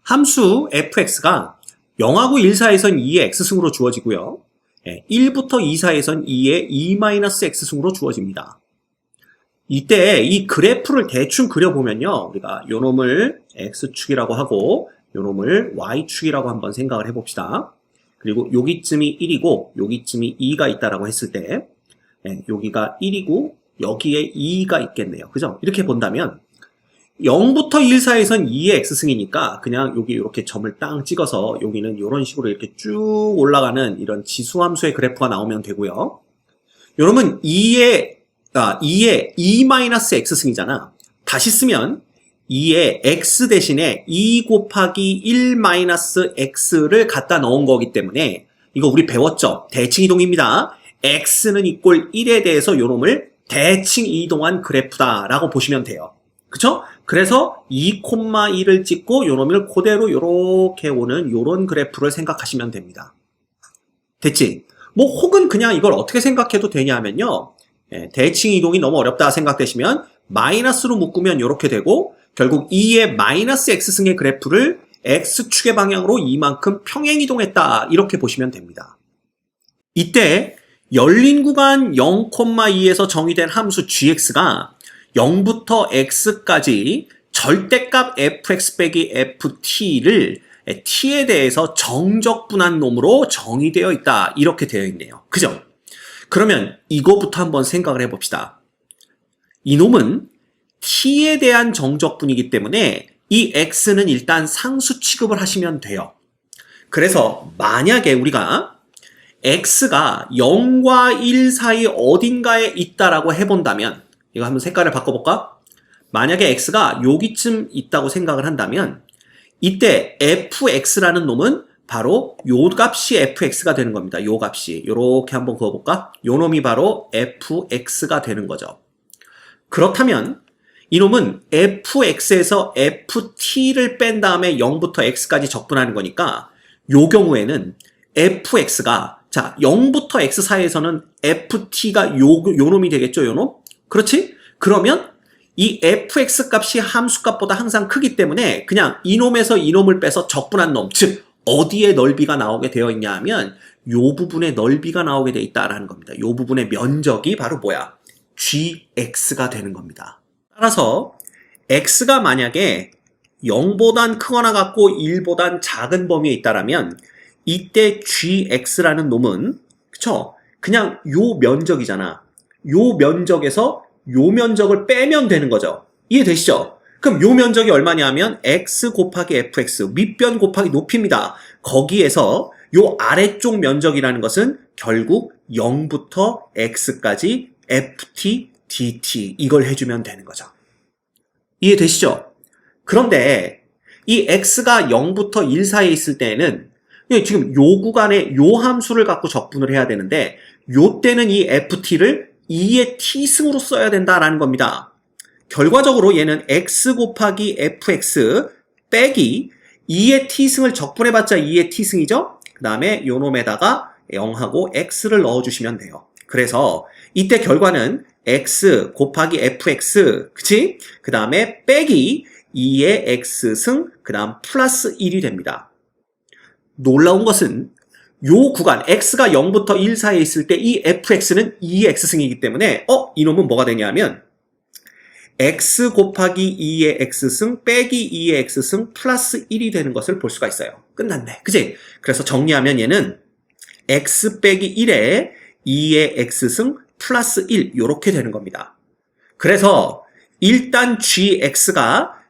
함수 fx가 0하고 1 사이에선 2의 x승으로 주어지고요. 1부터 2 사이에선 2의 2-x승으로 주어집니다. 이때 이 그래프를 대충 그려보면요. 우리가 요 놈을 x축이라고 하고 요 놈을 y축이라고 한번 생각을 해봅시다. 그리고 여기쯤이 1이고 여기쯤이 2가 있다라고 했을 때 여기가 1이고 여기에 2가 있겠네요. 그죠? 이렇게 본다면 0부터 1 사이에선 2의 x승이니까 그냥 여기 이렇게 점을 땅 찍어서 여기는 이런 식으로 이렇게 쭉 올라가는 이런 지수함수의 그래프가 나오면 되고요. 여러분 2의 2-x승이잖아. 다시 쓰면 2의 x 대신에 2 곱하기 1-x를 갖다 넣은 거기 때문에 이거 우리 배웠죠? 대칭이동입니다. x는 이꼴 1에 대해서 요 놈을 대칭 이동한 그래프다라고 보시면 돼요. 그쵸? 그래서 2,1을 찍고 요 놈을 그대로 요렇게 오는 요런 그래프를 생각하시면 됩니다. 됐지? 뭐 혹은 그냥 이걸 어떻게 생각해도 되냐면요. 대칭 이동이 너무 어렵다 생각되시면 마이너스로 묶으면 이렇게 되고 결국 2의 마이너스 x승의 그래프를 x축의 방향으로 이만큼 평행 이동했다 이렇게 보시면 됩니다. 이때 열린 구간 0,2에서 정의된 함수 gx가 0부터 x까지 절대값 fx 빼기 ft를 t에 대해서 정적분한 놈으로 정의되어 있다 이렇게 되어 있네요. 그죠? 그러면 이거부터 한번 생각을 해봅시다. 이 놈은 t에 대한 정적분이기 때문에 이 x는 일단 상수 취급을 하시면 돼요. 그래서 만약에 우리가 x가 0과 1 사이 어딘가에 있다라고 해본다면 이거 한번 색깔을 바꿔볼까? 만약에 x가 여기쯤 있다고 생각을 한다면 이때 fx라는 놈은 바로 요 값이 fx가 되는 겁니다. 요 값이. 요렇게 한번 그어볼까? 요 놈이 바로 fx가 되는 거죠. 그렇다면 이놈은 fx에서 ft를 뺀 다음에 0부터 x까지 적분하는 거니까 요 경우에는 fx가 자 0부터 x 사이에서는 ft가 요 놈이 되겠죠. 요 놈? 그렇지? 그러면 이 fx 값이 함수 값보다 항상 크기 때문에 그냥 이놈에서 이놈을 빼서 적분한 놈, 즉 어디에 넓이가 나오게 되어 있냐 하면 요 부분에 넓이가 나오게 되어 있다라는 겁니다. 요 부분의 면적이 바로 뭐야? gx가 되는 겁니다. 따라서 x가 만약에 0보단 크거나 같고 1보단 작은 범위에 있다라면 이때 gx라는 놈은 그쵸? 그냥 요 면적이잖아. 요 면적에서 요 면적을 빼면 되는 거죠. 이해되시죠? 그럼 요 면적이 얼마냐 하면 x 곱하기 fx, 밑변 곱하기 높이입니다. 거기에서 요 아래쪽 면적이라는 것은 결국 0부터 x까지 ft, dt 이걸 해주면 되는 거죠. 이해되시죠? 그런데 이 x가 0부터 1 사이에 있을 때에는 지금 요 구간에 요 함수를 갖고 적분을 해야 되는데 요 때는 이 ft를 2의 t승으로 써야 된다라는 겁니다. 결과적으로 얘는 x 곱하기 fx 빼기 2의 t승을 적분해봤자 2의 t승이죠? 그 다음에 요 놈에다가 0하고 x를 넣어주시면 돼요. 그래서 이때 결과는 x 곱하기 fx 그치? 그 다음에 빼기 2의 x승 그 다음 플러스 1이 됩니다. 놀라운 것은 요 구간 x가 0부터 1 사이에 있을 때 이 fx는 2의 x승이기 때문에 이놈은 뭐가 되냐면 x 곱하기 2의 x승 빼기 2의 x승 플러스 1이 되는 것을 볼 수가 있어요. 끝났네. 그치? 그래서 정리하면 얘는 x 빼기 1에 2의 x승 플러스 1 요렇게 되는 겁니다. 그래서 일단 gx가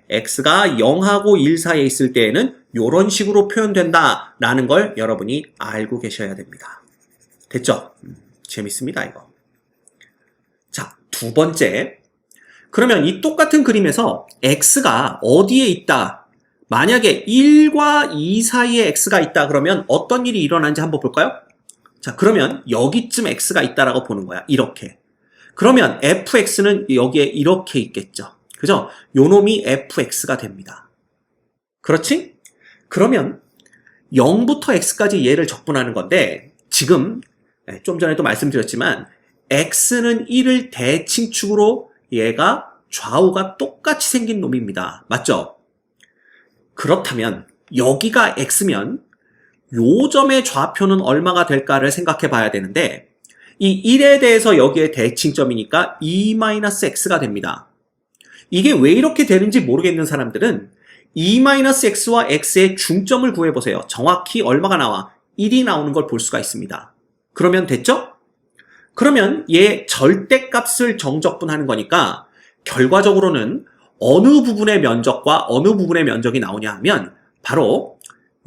x가 0하고 1 사이에 있을 때에는 이런 식으로 표현된다라는 걸 여러분이 알고 계셔야 됩니다. 됐죠? 재밌습니다, 이거. 자, 두 번째. 그러면 이 똑같은 그림에서 x가 어디에 있다? 만약에 1과 2 사이에 x가 있다 그러면 어떤 일이 일어나는지 한번 볼까요? 자, 그러면 여기쯤 x가 있다라고 보는 거야. 이렇게. 그러면 fx는 여기에 이렇게 있겠죠. 그죠? 요 놈이 fx가 됩니다. 그렇지? 그러면 0부터 x까지 얘를 적분하는 건데 지금 좀 전에도 말씀드렸지만 x는 1을 대칭축으로 얘가 좌우가 똑같이 생긴 놈입니다. 맞죠? 그렇다면 여기가 x면 요 점의 좌표는 얼마가 될까를 생각해 봐야 되는데 이 1에 대해서 여기에 대칭점이니까 2-x가 됩니다. 이게 왜 이렇게 되는지 모르겠는 사람들은 2-x와 x의 중점을 구해보세요. 정확히 얼마가 나와? 1이 나오는 걸 볼 수가 있습니다. 그러면 됐죠? 그러면 얘 절대값을 정적분하는 거니까 결과적으로는 어느 부분의 면적과 어느 부분의 면적이 나오냐 하면 바로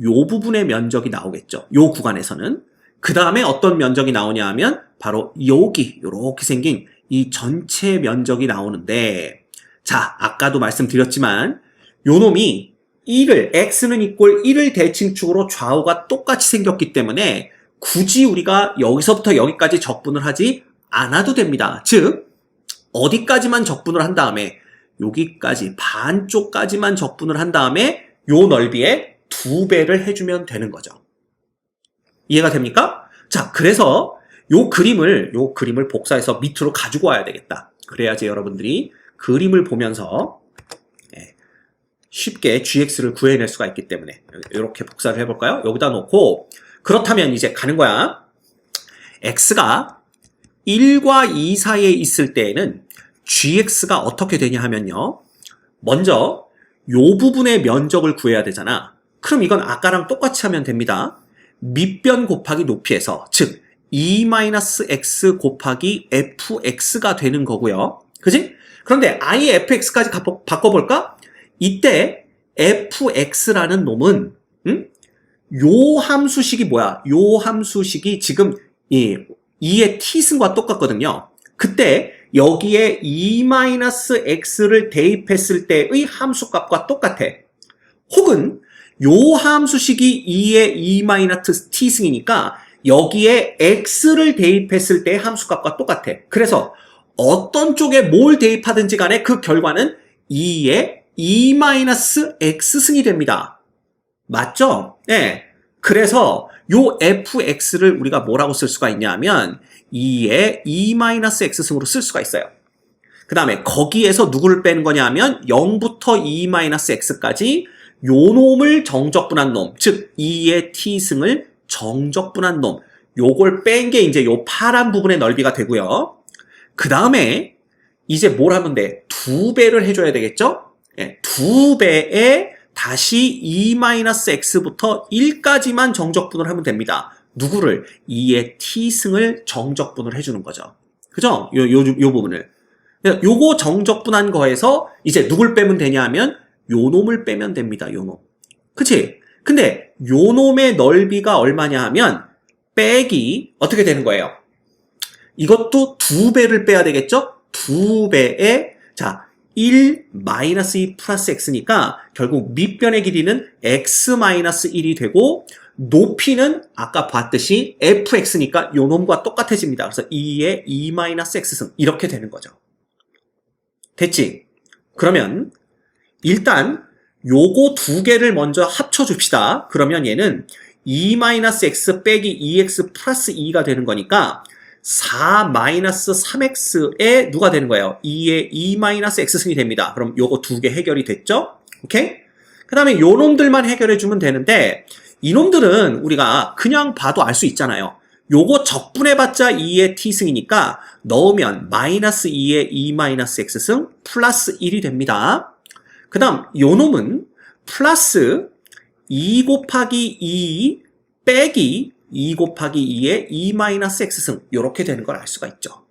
요 부분의 면적이 나오겠죠. 요 구간에서는. 그 다음에 어떤 면적이 나오냐 하면 바로 여기 요렇게 생긴 이 전체 면적이 나오는데 자, 아까도 말씀드렸지만 요 놈이 1을 x는 이꼴 1을 대칭축으로 좌우가 똑같이 생겼기 때문에 굳이 우리가 여기서부터 여기까지 적분을 하지 않아도 됩니다. 즉 어디까지만 적분을 한 다음에 여기까지 반쪽까지만 적분을 한 다음에 요 넓이에 2배를 해주면 되는 거죠. 이해가 됩니까? 자, 그래서 요 그림을 복사해서 밑으로 가지고 와야 되겠다. 그래야지 여러분들이 그림을 보면서 쉽게 gx를 구해낼 수가 있기 때문에 이렇게 복사를 해볼까요? 여기다 놓고 그렇다면 이제 가는 거야. x가 1과 2 사이에 있을 때에는 gx가 어떻게 되냐 하면요. 먼저 요 부분의 면적을 구해야 되잖아. 그럼 이건 아까랑 똑같이 하면 됩니다. 밑변 곱하기 높이에서 즉 2-x 곱하기 fx가 되는 거고요. 그지? 그런데 아예 fx까지 바꿔볼까? 이때 fx라는 놈은 요 함수식이 뭐야? 요 함수식이 지금 2의 t승과 똑같거든요. 그때 여기에 2-x를 대입했을 때의 함수값과 똑같아. 혹은 요 함수식이 2의 2-t승이니까 여기에 x를 대입했을 때의 함수값과 똑같아. 그래서 어떤 쪽에 뭘 대입하든지 간에 그 결과는 2의 2-x승이 됩니다. 맞죠? 네. 그래서 요 fx를 우리가 뭐라고 쓸 수가 있냐 하면 2의 2-x승으로 쓸 수가 있어요. 그 다음에 거기에서 누구를 빼는 거냐 하면 0부터 2-x까지 요 놈을 정적분한 놈, 즉 2의 t승을 정적분한 놈, 요걸 뺀 게 이제 요 파란 부분의 넓이가 되고요. 그 다음에 이제 뭘 하면 돼? 2배를 해줘야 되겠죠? 네, 2배에 다시 2-x부터 1까지만 정적분을 하면 됩니다. 누구를? 2의 t승을 정적분을 해주는 거죠. 그죠? 요 부분을. 요거 정적분한 거에서 이제 누굴 빼면 되냐 하면 요 놈을 빼면 됩니다. 요 놈. 그치? 근데 요 놈의 넓이가 얼마냐 하면 빼기 어떻게 되는 거예요? 이것도 2배를 빼야 되겠죠? 2배에 자 1-2 플러스 x니까 결국 밑변의 길이는 x-1이 되고 높이는 아까 봤듯이 fx니까 요 놈과 똑같아집니다. 그래서 2의 2-x승 이렇게 되는 거죠. 됐지? 그러면 일단 요거 두 개를 먼저 합쳐줍시다. 그러면 얘는 2-x 빼기 2x 플러스 2가 되는 거니까 4-3x에 누가 되는 거예요? 2의 2-x승이 됩니다. 그럼 요거 두 개 해결이 됐죠? 오케이? 그 다음에 요 놈들만 해결해주면 되는데 이놈들은 우리가 그냥 봐도 알 수 있잖아요. 요거 적분해봤자 2의 t승이니까 넣으면 마이너스 2의 2-x승 플러스 1이 됩니다. 그 다음 요 놈은 플러스 2 곱하기 2 빼기 2 곱하기 2의 2-x승 요렇게 되는 걸 알 수가 있죠.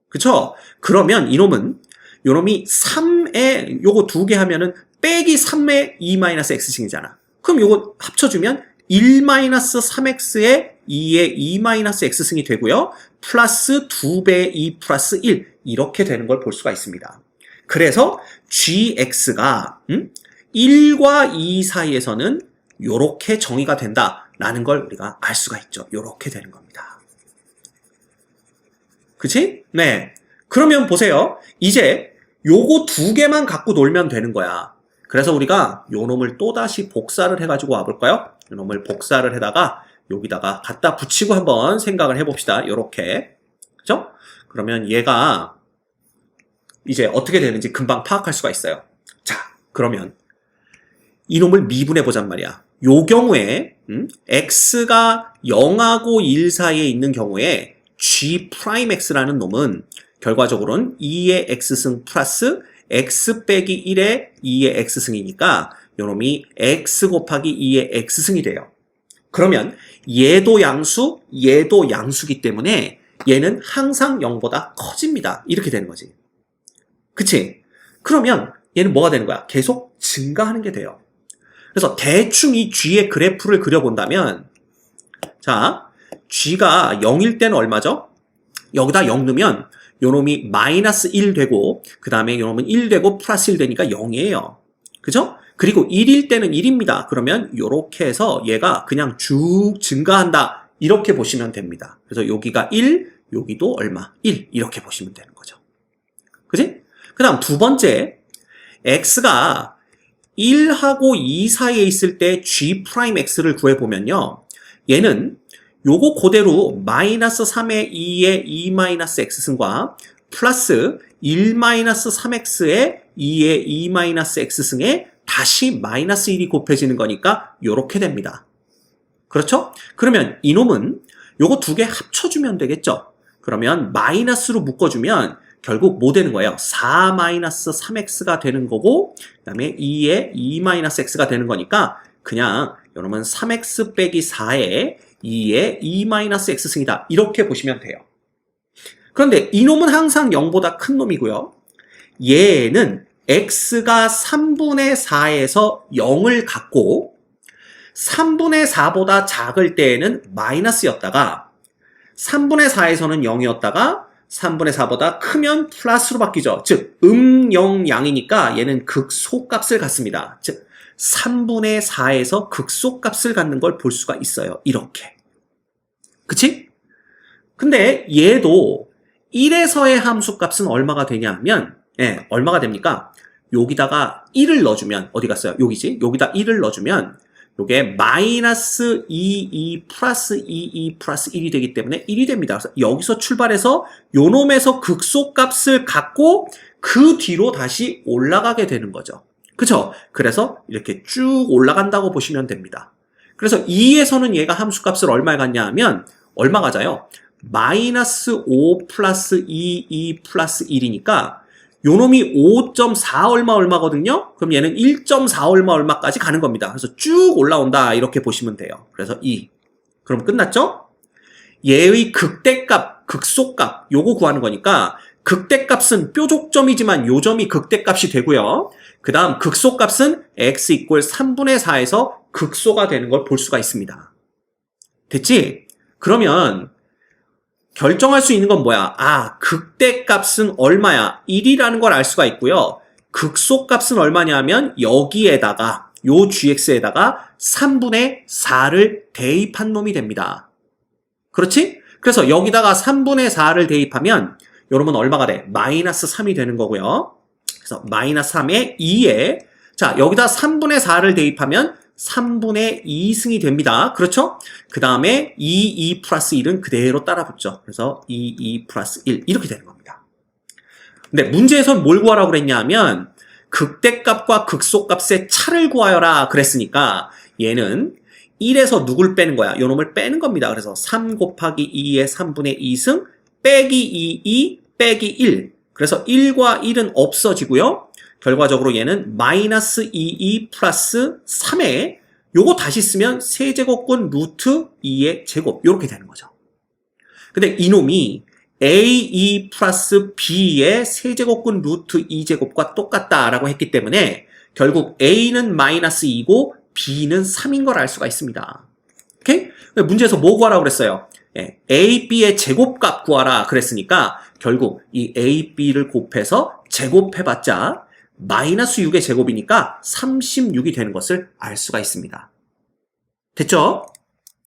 그쵸? 그러면 이놈은 요놈이 3에 요거 두 개 하면은 빼기 3의 2-x승이잖아. 그럼 요거 합쳐주면 1-3x의 2의 2-x승이 되고요. 플러스 2배의 2 플러스 1 이렇게 되는 걸 볼 수가 있습니다. 그래서 gx가 1과 2 사이에서는 요렇게 정의가 된다라는 걸 우리가 알 수가 있죠. 요렇게 되는 겁니다. 그치? 네. 그러면 보세요. 이제 요거 두 개만 갖고 놀면 되는 거야. 그래서 우리가 요 놈을 또다시 복사를 해가지고 와볼까요? 요 놈을 복사를 해다가 여기다가 갖다 붙이고 한번 생각을 해봅시다. 요렇게. 그죠? 그러면 얘가 이제 어떻게 되는지 금방 파악할 수가 있어요. 자, 그러면 이놈을 미분해 보잔 말이야. 요 경우에 x가 0하고 1 사이에 있는 경우에 g'x라는 놈은 결과적으로는 2의 x승 플러스 x 빼기 1의 2의 x승이니까 요 놈이 x 곱하기 2의 x승이 돼요. 그러면 얘도 양수, 얘도 양수기 때문에 얘는 항상 0보다 커집니다. 이렇게 되는 거지. 그치? 그러면 얘는 뭐가 되는 거야? 계속 증가하는 게 돼요. 그래서 대충 이 g의 그래프를 그려본다면, 자, g가 0일 때는 얼마죠? 여기다 0 넣으면 요놈이 마이너스 1 되고, 그 다음에 요놈은 1 되고 플러스 1 되니까 0이에요. 그죠? 그리고 1일 때는 1입니다. 그러면 요렇게 해서 얘가 그냥 쭉 증가한다. 이렇게 보시면 됩니다. 그래서 여기가 1, 여기도 얼마? 1. 이렇게 보시면 되는 거죠. 그지? 그 다음 두 번째, x가 1하고 2 사이에 있을 때 g'x를 구해보면요. 얘는 요거 그대로 마이너스 3의 2의 2 마이너스 x승과 플러스 1 마이너스 3x의 2의 2 마이너스 x승에 다시 마이너스 1이 곱해지는 거니까 요렇게 됩니다. 그렇죠? 그러면 이놈은 요거 두 개 합쳐주면 되겠죠? 그러면 마이너스로 묶어주면 결국 뭐 되는 거예요? 4 마이너스 3x가 되는 거고 그 다음에 2의 2 마이너스 x가 되는 거니까 그냥 여러분 3x 빼기 4의 2의 2 마이너스 x승이다. 이렇게 보시면 돼요. 그런데 이놈은 항상 0보다 큰 놈이고요. 얘는 x가 3분의 4에서 0을 갖고 3분의 4보다 작을 때에는 마이너스였다가 3분의 4에서는 0이었다가 3분의 4보다 크면 플러스로 바뀌죠. 즉 0, 양이니까 얘는 극소값을 갖습니다. 즉 3분의 4에서 극소값을 갖는 걸 볼 수가 있어요. 이렇게. 그치? 근데 얘도 1에서의 함수값은 얼마가 되냐 하면 얼마가 됩니까? 여기다가 1을 넣어주면 어디 갔어요? 여기지? 여기다 1을 넣어주면 요게 마이너스 22 플러스 22 플러스 1이 되기 때문에 1이 됩니다. 그래서 여기서 출발해서 요 놈에서 극소값을 갖고 그 뒤로 다시 올라가게 되는 거죠. 그쵸? 그래서 이렇게 쭉 올라간다고 보시면 됩니다. 그래서 2에서는 얘가 함수값을 얼마에 갖냐 하면 얼마 가져요? 마이너스 5 플러스 22 플러스 1이니까 요 놈이 5.4 얼마거든요? 그럼 얘는 1.4 얼마까지 가는 겁니다. 그래서 쭉 올라온다. 이렇게 보시면 돼요. 그래서 2. 그럼 끝났죠? 얘의 극대값, 극소값 요거 구하는 거니까 극대값은 뾰족점이지만 요 점이 극대값이 되고요. 그 다음 극소값은 x 이퀄 3분의 4에서 극소가 되는 걸 볼 수가 있습니다. 됐지? 그러면 결정할 수 있는 건 뭐야? 극대값은 얼마야? 1이라는 걸 알 수가 있고요. 극소값은 얼마냐면 여기에다가 요 gx에다가 3분의 4를 대입한 놈이 됩니다. 그렇지? 그래서 여기다가 3분의 4를 대입하면 여러분 얼마가 돼? 마이너스 3이 되는 거고요. 그래서 마이너스 3에 2에 자 여기다 3분의 4를 대입하면 3분의 2승이 됩니다. 그렇죠? 그 다음에 2 플러스 1은 그대로 따라 붙죠. 그래서 2 플러스 1 이렇게 되는 겁니다. 근데 문제에서는 뭘 구하라고 그랬냐 하면 극대값과 극소값의 차를 구하여라 그랬으니까 얘는 1에서 누굴 빼는 거야? 요 놈을 빼는 겁니다. 그래서 3 곱하기 2의 3분의 2승 빼기 2 빼기 1 그래서 1과 1은 없어지고요. 결과적으로 얘는 마이너스 22 플러스 3에 요거 다시 쓰면 세제곱근 루트 2의 제곱 요렇게 되는 거죠. 근데 이놈이 a2 플러스 b의 세제곱근 루트 2제곱과 똑같다라고 했기 때문에 결국 a는 마이너스 2고 b는 3인 걸 알 수가 있습니다. 오케이? 문제에서 뭐 구하라고 그랬어요? a, b의 제곱값 구하라 그랬으니까 결국 이 a, b를 곱해서 제곱해봤자 마이너스 6의 제곱이니까 36이 되는 것을 알 수가 있습니다. 됐죠?